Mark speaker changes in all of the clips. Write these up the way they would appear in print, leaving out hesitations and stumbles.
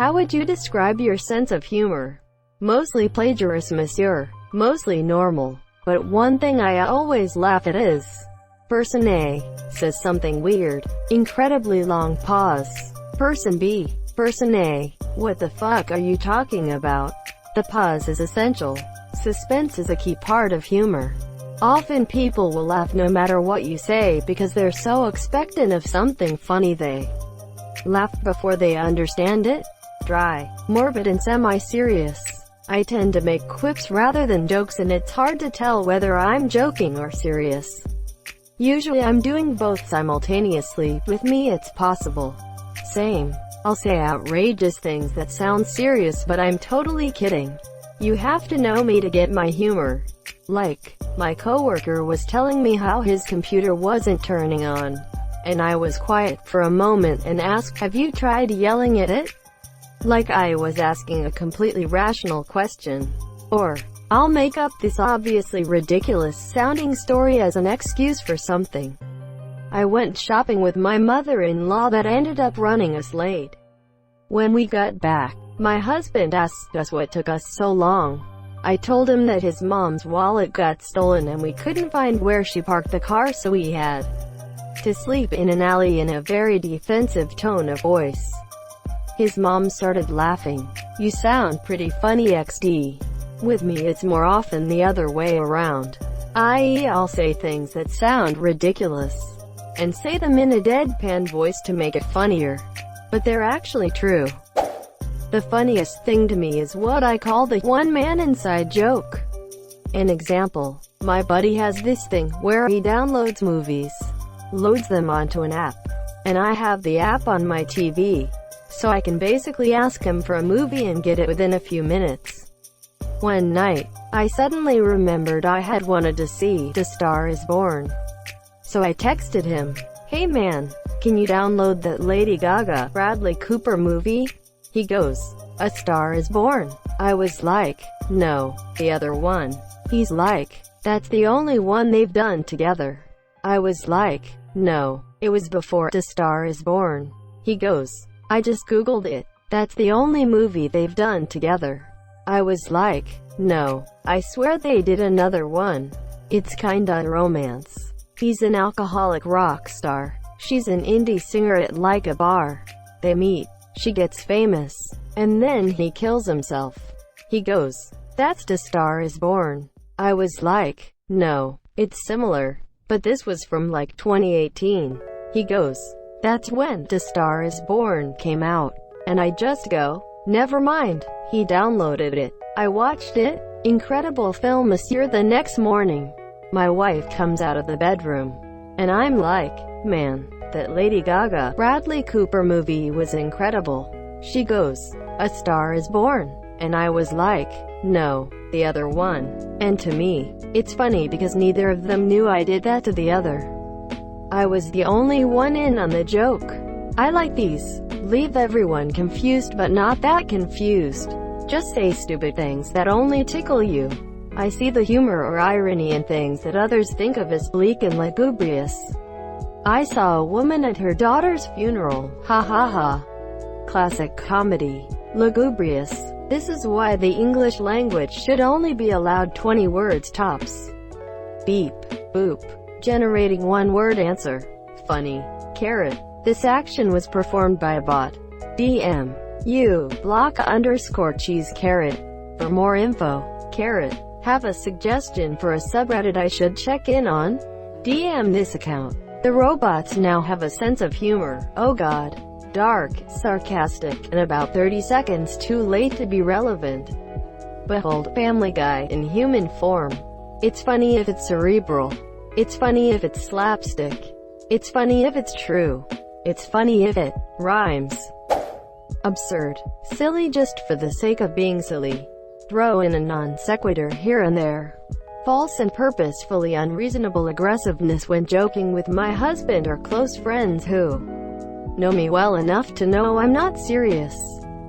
Speaker 1: How would you describe your sense of humor? Mostly plagiarist, monsieur. Mostly normal. But one thing I always laugh at is, Person A says something weird. Incredibly long pause. Person B. Person A. What the fuck are you talking about? The pause is essential. Suspense is a key part of humor. Often people will laugh no matter what you say because they're so expectant of something funny they laugh before they understand it. Dry, morbid and semi-serious. I tend to make quips rather than jokes, and it's hard to tell whether I'm joking or serious. Usually I'm doing both simultaneously. With me it's possible. Same. I'll say outrageous things that sound serious but I'm totally kidding. You have to know me to get my humor. Like, my coworker was telling me how his computer wasn't turning on. And I was quiet for a moment and asked, have you tried yelling at it? Like I was asking a completely rational question. Or, I'll make up this obviously ridiculous sounding story as an excuse for something. I went shopping with my mother-in-law that ended up running us late. When we got back, my husband asked us what took us so long. I told him that his mom's wallet got stolen and we couldn't find where she parked the car, so we had to sleep in an alley, in a very defensive tone of voice. His mom started laughing. You sound pretty funny XD. With me it's more often the other way around. i.e., I'll say things that sound ridiculous and say them in a deadpan voice to make it funnier. But they're actually true. The funniest thing to me is what I call the one-man inside joke. An example. My buddy has this thing where he downloads movies, loads them onto an app, and I have the app on my TV. So I can basically ask him for a movie and get it within a few minutes. One night, I suddenly remembered I had wanted to see A Star Is Born. So I texted him, hey man, can you download that Lady Gaga, Bradley Cooper movie? He goes, A Star Is Born. I was like, no, the other one. He's like, that's the only one they've done together. I was like, no, it was before A Star Is Born. He goes, I just googled it. That's the only movie they've done together. I was like, no, I swear they did another one. It's kinda romance. He's an alcoholic rock star. She's an indie singer at like a bar. They meet. She gets famous. And then he kills himself. He goes, that's A Star Is Born. I was like, no, it's similar. But this was from like 2018. He goes, that's when A Star Is Born came out. And I just go, never mind. He downloaded it. I watched it. Incredible film, monsieur. The next morning, my wife comes out of the bedroom. And I'm like, man, that Lady Gaga, Bradley Cooper movie was incredible. She goes, A Star Is Born. And I was like, no, the other one. And to me, it's funny because neither of them knew I did that to the other. I was the only one in on the joke. I like these. Leave everyone confused but not that confused. Just say stupid things that only tickle you. I see the humor or irony in things that others think of as bleak and lugubrious. I saw a woman at her daughter's funeral. Ha ha ha. Classic comedy. Lugubrious. This is why the English language should only be allowed 20 words tops. Beep. Boop. Generating one-word answer. Funny. Carrot. This action was performed by a bot. DM. You. block_cheese carrot. For more info. Carrot. Have a suggestion for a subreddit I should check in on? DM this account. The robots now have a sense of humor. Oh god. Dark, sarcastic, and about 30 seconds too late to be relevant. Behold Family Guy in human form. It's funny if it's cerebral. It's funny if it's slapstick. It's funny if it's true. It's funny if it rhymes. Absurd. Silly just for the sake of being silly. Throw in a non sequitur here and there. False and purposefully unreasonable aggressiveness when joking with my husband or close friends who know me well enough to know I'm not serious.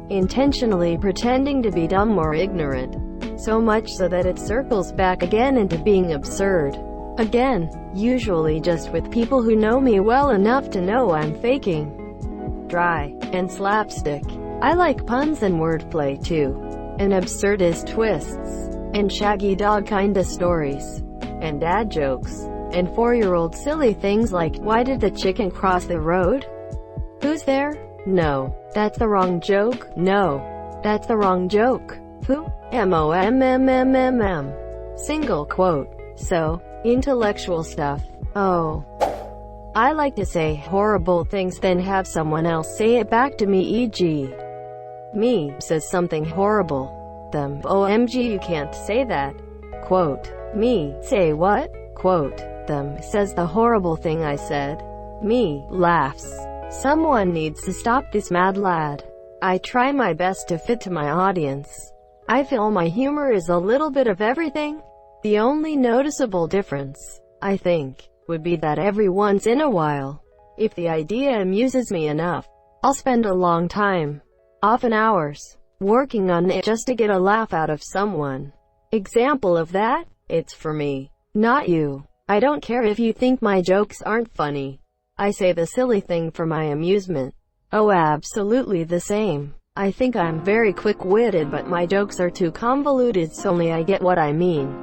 Speaker 1: Intentionally pretending to be dumb or ignorant. So much so that it circles back again into being absurd. Again, usually just with people who know me well enough to know I'm faking. Dry and slapstick. I like puns and wordplay too, and absurdist twists, and shaggy dog kinda stories, and dad jokes, and 4-year-old silly things like, why did the chicken cross the road? Who's there? No, that's the wrong joke. No, that's the wrong joke. Who? M-O-M-M-M-M-M. Single quote. So, intellectual stuff. Oh. I like to say horrible things then have someone else say it back to me, e.g. me says something horrible. Them, OMG you can't say that. Quote. Me, say what? Quote. Them, says the horrible thing I said. Me, laughs. Someone needs to stop this mad lad. I try my best to fit to my audience. I feel my humor is a little bit of everything. The only noticeable difference, I think, would be that every once in a while, if the idea amuses me enough, I'll spend a long time, often hours, working on it just to get a laugh out of someone. Example of that? It's for me, not you. I don't care if you think my jokes aren't funny. I say the silly thing for my amusement. Oh, absolutely the same. I think I'm very quick-witted, but my jokes are too convoluted so only I get what I mean.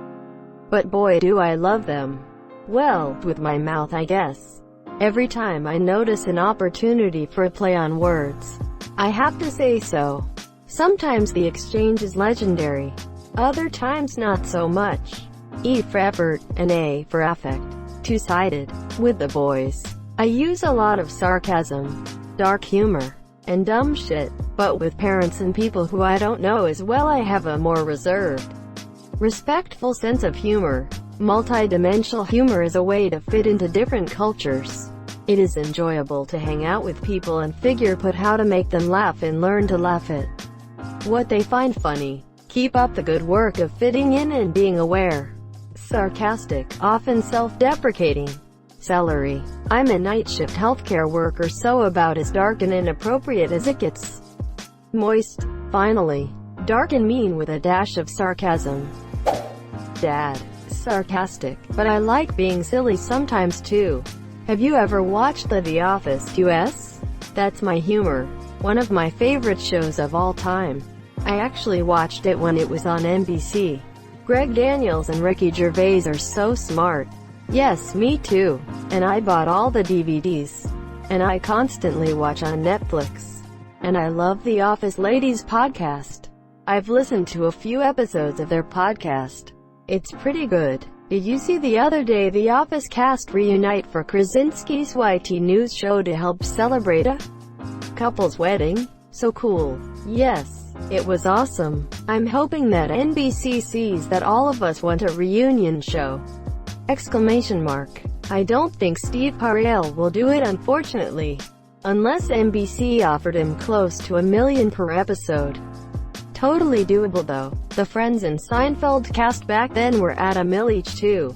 Speaker 1: But boy do I love them. Well, with my mouth I guess. Every time I notice an opportunity for a play on words, I have to say so. Sometimes the exchange is legendary. Other times not so much. E for effort, and A for affect. Two-sided. With the boys, I use a lot of sarcasm, dark humor, and dumb shit. But with parents and people who I don't know as well I have a more reserved, respectful sense of humor. Multi-dimensional humor is a way to fit into different cultures. It is enjoyable to hang out with people and figure out how to make them laugh and learn to laugh at what they find funny. Keep up the good work of fitting in and being aware. Sarcastic, often self-deprecating. Celery. I'm a night shift healthcare worker, so about as dark and inappropriate as it gets. Moist. Finally. Dark and mean with a dash of sarcasm. Dad. Sarcastic, but I like being silly sometimes too. Have you ever watched The Office US? That's my humor. One of my favorite shows of all time. I actually watched it when it was on NBC. Greg Daniels and Ricky Gervais are so smart. Yes, me too. And I bought all the DVDs. And I constantly watch on Netflix. And I love The Office Ladies podcast. I've listened to a few episodes of their podcast. It's pretty good. Did you see the other day The Office cast reunite for Krasinski's YT News show to help celebrate a couple's wedding? So cool. Yes, it was awesome. I'm hoping that NBC sees that all of us want a reunion show. Exclamation mark. I don't think Steve Carell will do it, unfortunately. Unless NBC offered him close to $1 million per episode. Totally doable though. The Friends and Seinfeld cast back then were at $1 million each too.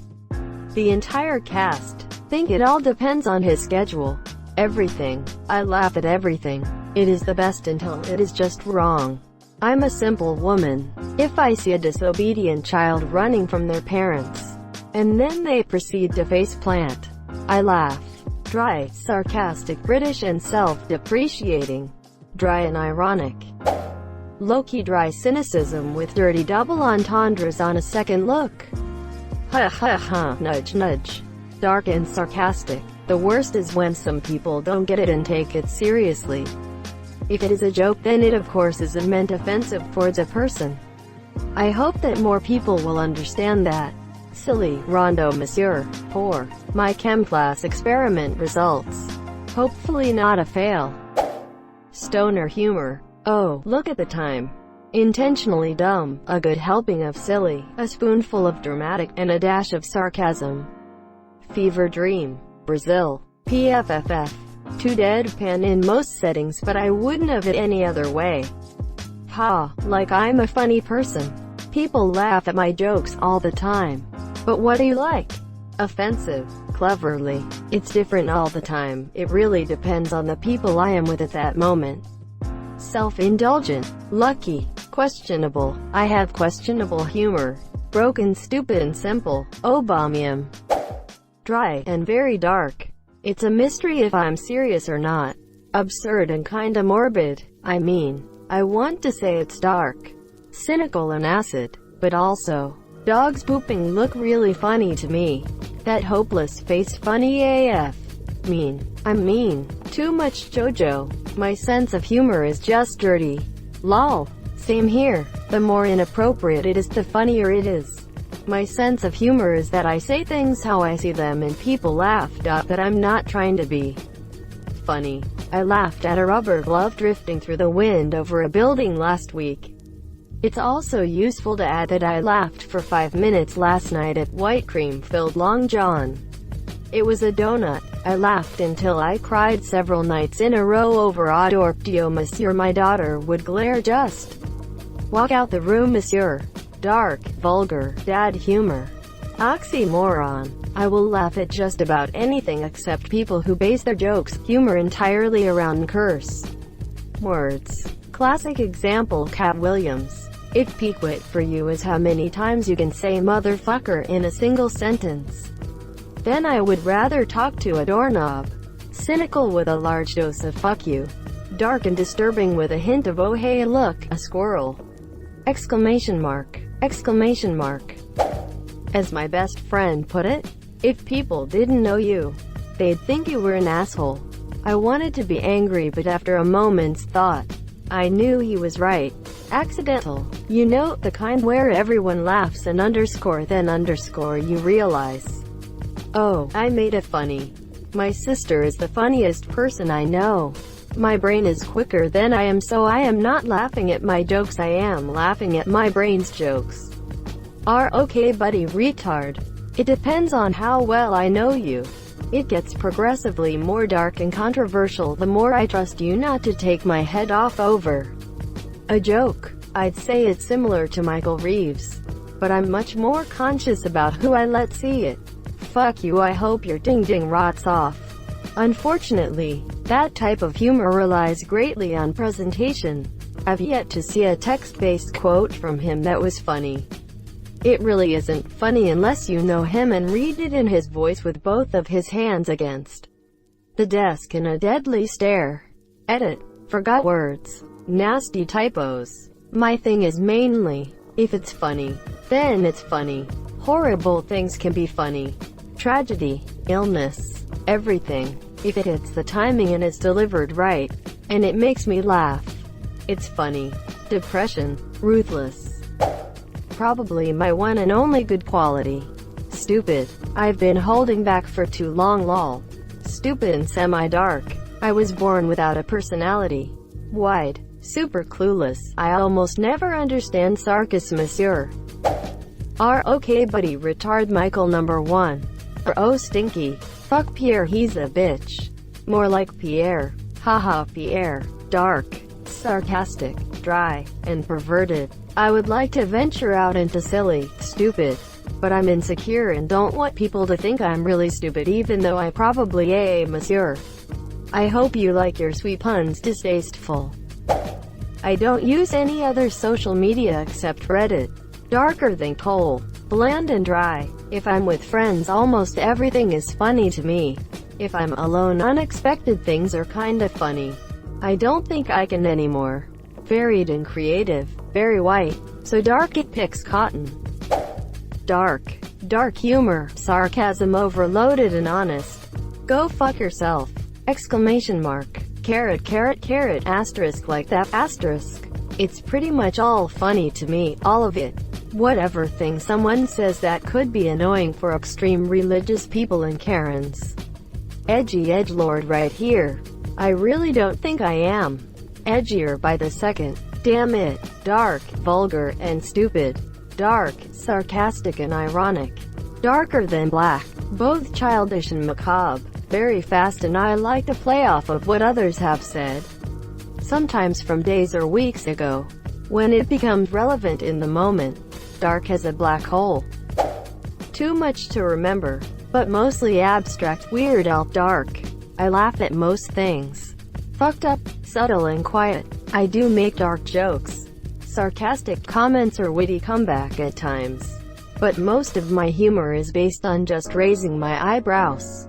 Speaker 1: The entire cast. Think it all depends on his schedule. Everything. I laugh at everything. It is the best until it is just wrong. I'm a simple woman. If I see a disobedient child running from their parents, and then they proceed to faceplant, I laugh. Dry, sarcastic, British and self-depreciating. Dry and ironic. Low-key dry cynicism with dirty double entendres on a second look. Ha ha ha, nudge nudge. Dark and sarcastic. The worst is when some people don't get it and take it seriously. If it is a joke, then it of course isn't meant offensive towards a person. I hope that more people will understand that. Silly, Rondo Monsieur. Poor. My chem class experiment results. Hopefully not a fail. Stoner humor. Oh, look at the time. Intentionally dumb, a good helping of silly, a spoonful of dramatic, and a dash of sarcasm. Fever dream. Brazil. PFFF. Too deadpan in most settings, but I wouldn't have it any other way. Ha, like I'm a funny person. People laugh at my jokes all the time. But what do you like? Offensive. Cleverly. It's different all the time. It really depends on the people I am with at that moment. Self-indulgent. Lucky. Questionable. I have questionable humor. Broken, stupid and simple. Obamium. Dry, and very dark. It's a mystery if I'm serious or not. Absurd and kinda morbid. I mean, I want to say it's dark, cynical and acid, but also, dogs pooping look really funny to me. That hopeless-faced funny AF. Mean. I'm mean. Too much JoJo. My sense of humor is just dirty. Lol. Same here. The more inappropriate it is, the funnier it is. My sense of humor is that I say things how I see them and people laugh. But I'm not trying to be funny. I laughed at a rubber glove drifting through the wind over a building last week. It's also useful to add that I laughed for 5 minutes last night at white cream-filled Long John. It was a donut. I laughed until I cried several nights in a row over Adorptio Monsieur. My daughter would glare. Just walk out the room, Monsieur. Dark, vulgar, dad humor. Oxymoron. I will laugh at just about anything except people who base their jokes, humor entirely around curse words. Classic example, Cat Williams. If peak wit for you is how many times you can say motherfucker in a single sentence, then I would rather talk to a doorknob. Cynical with a large dose of fuck you. Dark and disturbing with a hint of oh hey look, a squirrel. Exclamation mark. Exclamation mark. As my best friend put it, if people didn't know you, they'd think you were an asshole. I wanted to be angry, but after a moment's thought, I knew he was right. Accidental. You know, the kind where everyone laughs and underscore then underscore you realize, oh, I made it funny. My sister is the funniest person I know. My brain is quicker than I am, so I am not laughing at my jokes, I am laughing at my brain's jokes. Okay buddy retard. It depends on how well I know you. It gets progressively more dark and controversial the more I trust you not to take my head off over a joke. I'd say it's similar to Michael Reeves, but I'm much more conscious about who I let see it. Fuck you, I hope your ding ding rots off. Unfortunately, that type of humor relies greatly on presentation. I've yet to see a text-based quote from him that was funny. It really isn't funny unless you know him and read it in his voice with both of his hands against the desk in a deadly stare. Edit. Forgot words. Nasty typos. My thing is mainly, if it's funny, then it's funny. Horrible things can be funny. Tragedy, illness, everything. If it hits the timing and is delivered right, and it makes me laugh, it's funny. Depression, ruthless. Probably my one and only good quality. Stupid. I've been holding back for too long, lol. Stupid and semi-dark. I was born without a personality. Wide. Super clueless. I almost never understand sarcasm, monsieur. Okay buddy retard Michael number 1. Oh stinky. Fuck Pierre, he's a bitch. More like Pierre. Haha Pierre. Dark. Sarcastic. Dry. And perverted. I would like to venture out into silly, stupid. But I'm insecure and don't want people to think I'm really stupid, even though I probably am, monsieur. I hope you like your sweet puns distasteful. I don't use any other social media except Reddit. Darker than coal. Bland and dry. If I'm with friends, almost everything is funny to me. If I'm alone, unexpected things are kinda funny. I don't think I can anymore. Varied and creative. Very white. So dark it picks cotton. Dark. Dark humor. Sarcasm overloaded and honest. Go fuck yourself. Exclamation mark. Carrot carrot carrot asterisk like that asterisk. It's pretty much all funny to me, all of it. Whatever thing someone says that could be annoying for extreme religious people and Karens. Edgy edgelord right here. I really don't think I am. Edgier by the second. Damn it. Dark, vulgar, and stupid. Dark, sarcastic and ironic. Darker than black. Both childish and macabre. Very fast, and I like to play off of what others have said. Sometimes from days or weeks ago. When it becomes relevant in the moment. Dark as a black hole. Too much to remember. But mostly abstract, Weird Al. Dark. I laugh at most things. Fucked up, subtle and quiet. I do make dark jokes. Sarcastic comments or witty comeback at times. But most of my humor is based on just raising my eyebrows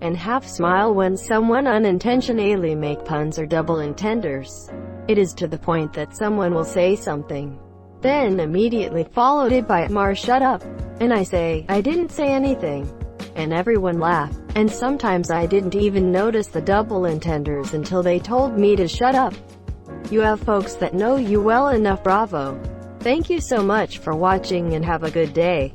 Speaker 1: and half smile when someone unintentionally make puns or double entendres. It is to the point that someone will say something, then immediately followed it by "Mar, shut up." And I say, "I didn't say anything." And everyone laughed. And sometimes I didn't even notice the double entendres until they told me to shut up. You have folks that know you well enough. Bravo. Thank you so much for watching and have a good day.